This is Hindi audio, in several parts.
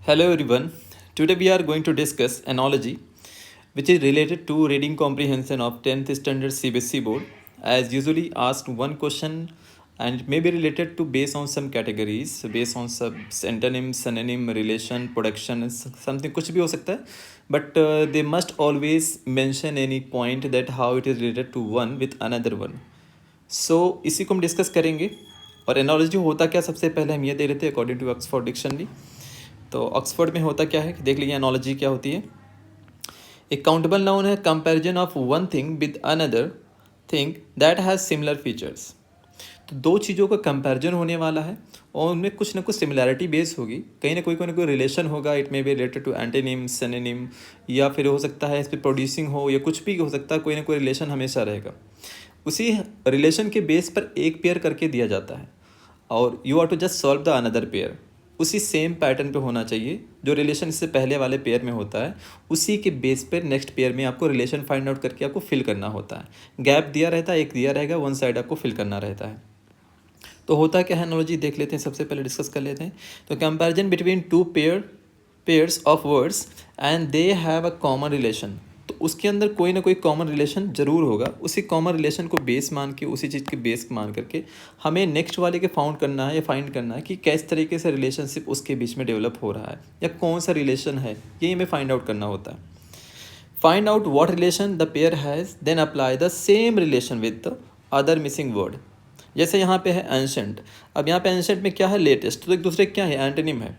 Hello everyone. Today we are going to discuss analogy which is related to reading comprehension of 10th standard CBSE board. As usually asked one question and it may be related to based on some categories based on some antonym, synonym, relation, production, something कुछ भी हो सकता है but they must always mention any point that how it is related to one with another one. So इसी को हम डिस्कस करेंगे और एनालॉजी होता क्या सबसे पहले हम ये दे रहे थे अकॉर्डिंग टू ऑक्सफोर्ड डिक्शनरी. तो ऑक्सफोर्ड में होता क्या है कि देख लीजिए एनालॉजी क्या होती है. एक काउंटेबल नाउन है comparison of one thing with another thing that has similar features. तो दो चीज़ों का कंपैरिजन होने वाला है और उनमें कुछ ना कुछ सिमिलैरिटी बेस होगी, कहीं ना कोई रिलेशन होगा. It may be related to antonym, synonym, या फिर हो सकता है इस पर प्रोड्यूसिंग हो या कुछ भी हो सकता है. कोई ना कोई रिलेशन हमेशा रहेगा. उसी रिलेशन के बेस पर एक पेयर करके दिया जाता है और you are to just solve the another pair. उसी सेम पैटर्न पे होना चाहिए जो रिलेशन इससे पहले वाले पेयर में होता है. उसी के बेस पर नेक्स्ट पेयर में आपको रिलेशन फाइंड आउट करके आपको फिल करना होता है. गैप दिया रहता है, एक दिया रहेगा, वन साइड आपको फिल करना रहता है. तो होता क्या है एनालॉजी देख लेते हैं, सबसे पहले डिस्कस कर लेते हैं. तो comparison between two pairs of words and they have a common relation. तो उसके अंदर कोई ना कोई कॉमन रिलेशन जरूर होगा. उसी कॉमन रिलेशन को बेस मान के, उसी चीज़ के बेस मान करके हमें नेक्स्ट वाले के फाउंड करना है या फाइंड करना है कि किस तरीके से रिलेशनशिप उसके बीच में डेवलप हो रहा है या कौन सा रिलेशन है, यही हमें फाइंड आउट करना होता है. Find out what relation the pair has, then apply the same relation with the other missing word. जैसे यहाँ पे है एंशेंट. अब यहाँ पे एंशेंट में क्या है, लेटेस्ट. तो एक दूसरे क्या है, एंटोनिम है.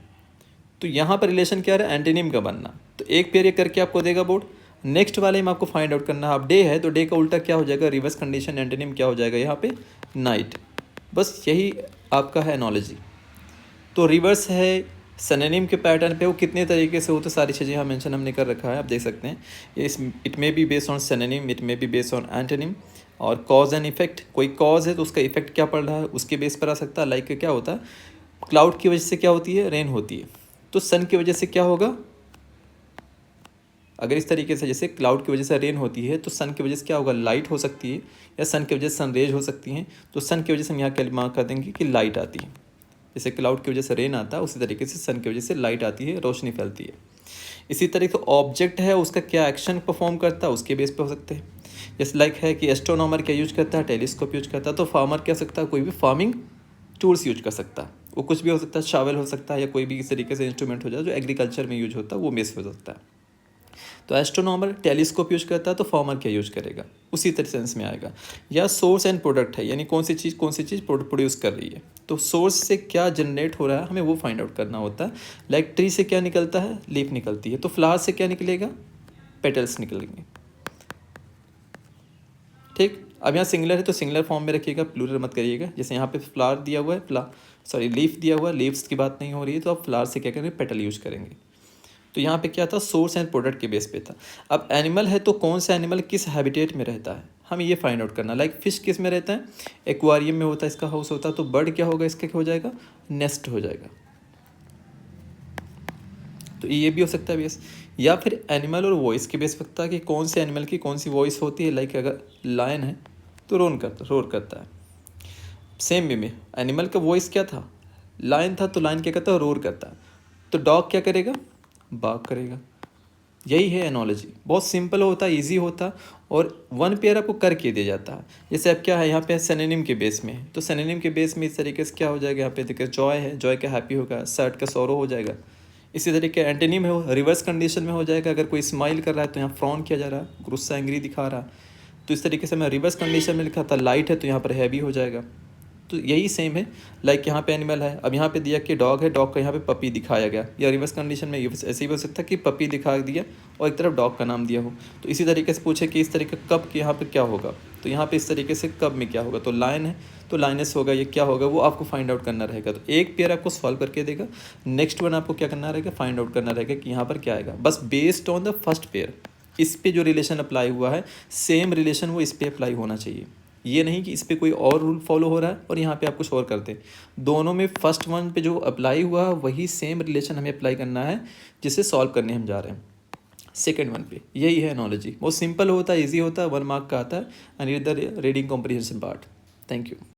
तो यहाँ पर रिलेशन क्या है, एंटोनिम का बनना. तो एक पेयर ये करके आपको देगा बोर्ड. नेक्स्ट वाले में आपको फाइंड आउट करना है. अब डे है तो डे का उल्टा क्या हो जाएगा, रिवर्स कंडीशन एंटोनिम क्या हो जाएगा यहाँ पे, नाइट. बस यही आपका है एनालॉजी. तो रिवर्स है सिनोनिम के पैटर्न पे वो कितने तरीके से होते, सारी चीज़ें यहाँ मेंशन हमने कर रखा है, आप देख सकते हैं. इस it may be based on synonym, it may be based on antonym. और कॉज एंड इफेक्ट, कोई कॉज है तो उसका इफेक्ट क्या पड़ रहा है उसके बेस पर आ सकता है. लाइक क्या होता है, क्लाउड की वजह से क्या होती है, रेन होती है. तो सन की वजह से क्या होगा, अगर इस तरीके से जैसे क्लाउड की वजह से रेन होती है तो सन की वजह से क्या होगा, लाइट हो सकती है, या सन की वजह से सनरेज हो सकती हैं. तो सन की वजह से हम यहाँ क्या मार्क कर देंगे कि लाइट आती है. जैसे क्लाउड की वजह से रेन आता है उसी तरीके से सन की वजह से लाइट आती है, रोशनी फैलती है. इसी तरीके से ऑब्जेक्ट है उसका क्या एक्शन परफॉर्म करता है उसके बेस पे हो सकते हैं. जैसे लाइक है कि एस्ट्रोनॉमर क्या यूज करता है, टेलीस्कोप यूज करता है. तो फार्मर क्या सकता है, कोई भी फार्मिंग टूल्स यूज कर सकता है. वो कुछ भी हो सकता है, शावल हो सकता है या कोई भी इस तरीके से इंस्ट्रूमेंट हो जाए जो एग्रीकल्चर में यूज होता है वो बेस हो सकता है. तो एस्ट्रोनॉमर टेलीस्कोप यूज करता है तो फार्मर क्या यूज करेगा, उसी तरह सेंस में आएगा. या सोर्स एंड प्रोडक्ट है, यानी कौन सी चीज़ प्रोड्यूस कर रही है. तो सोर्स से क्या जनरेट हो रहा है हमें वो फाइंड आउट करना होता है. लाइक ट्री से क्या निकलता है, लीफ निकलती है. तो फ्लावर से क्या निकलेगा, पेटल्स निकलेंगे. ठीक. अब यहाँ सिंगलर है तो सिंगलर फॉर्म में रखिएगा, प्लूरल मत करिएगा. जैसे यहाँ पे फ्लावर दिया हुआ है, लीफ दिया हुआ है, लीव्स की बात नहीं हो रही है तो आप फ्लावर से क्या करेंगे, पेटल यूज करेंगे. तो यहाँ पे क्या था, सोर्स एंड प्रोडक्ट के बेस पे था. अब एनिमल है तो कौन सा एनिमल किस हैबिटेट में रहता है हमें ये फाइंड आउट करना. लाइक फिश किस में रहता है, एक्वारियम में होता है, इसका हाउस होता है. तो बर्ड क्या होगा, इसका क्या हो जाएगा, नेस्ट हो जाएगा. तो ये भी हो सकता है बेस. या फिर एनिमल और वॉइस के बेस पे सकता है कि कौन से एनिमल की कौन सी वॉइस होती है. लाइक अगर लायन है तो रोर करता है. सेम वे में एनिमल का वॉइस क्या था, लायन था तो लायन क्या करता है, रोर करता है. तो डॉग क्या करेगा, बाग करेगा. यही है एनोलॉजी. बहुत सिंपल होता है, इजी होता और वन पेयर आपको करके दिया जाता है. जैसे अब क्या है यहाँ पे सिनोनिम के बेस में, तो सिनोनिम के बेस में इस तरीके से क्या हो जाएगा, यहाँ पे देखिए जॉय है, जॉय का हैप्पी होगा, सैड का सौरो हो जाएगा. इसी तरीके एंटोनिम है, रिवर्स कंडीशन में हो जाएगा. अगर कोई स्माइल कर रहा है तो यहाँ फ्रॉन किया जा रहा है, गुस्सा एंग्री दिखा रहा. तो इस तरीके से मैं रिवर्स कंडीशन में लिखा था, लाइट है तो यहाँ पर हैवी हो जाएगा. तो यही सेम है. लाइक यहाँ पे एनिमल है, अब यहाँ पे दिया कि डॉग है, डॉग का यहाँ पे पपी दिखाया गया. या रिवर्स कंडीशन में ऐसे ही हो सकता है कि पपी दिखा दिया और एक तरफ डॉग का नाम दिया हो. तो इसी तरीके से पूछे कि इस तरीके कब के यहाँ पे क्या होगा, तो यहाँ पे इस तरीके से कब में क्या होगा. तो लायन है तो लाइनस होगा, ये क्या होगा वो आपको फाइंड आउट करना रहेगा. तो एक पेयर आपको सॉल्व करके देगा, नेक्स्ट वन आपको क्या करना रहेगा, फाइंड आउट करना रहेगा कि यहाँ पर क्या आएगा. बस based on the first pair इस पे जो रिलेशन अप्लाई हुआ है सेम रिलेशन वो इस पे अप्लाई होना चाहिए. ये नहीं कि इस पे कोई और रूल फॉलो हो रहा है और यहाँ पे आप कुछ और करते हैं. दोनों में फर्स्ट वन पे जो अप्लाई हुआ है वही सेम रिलेशन हमें अप्लाई करना है जिसे सॉल्व करने हम जा रहे हैं सेकेंड वन पे. यही है एनोलॉजी. बहुत सिंपल होता है, ईजी होता है, 1 मार्क का आता है. And reading comprehension part. Thank you.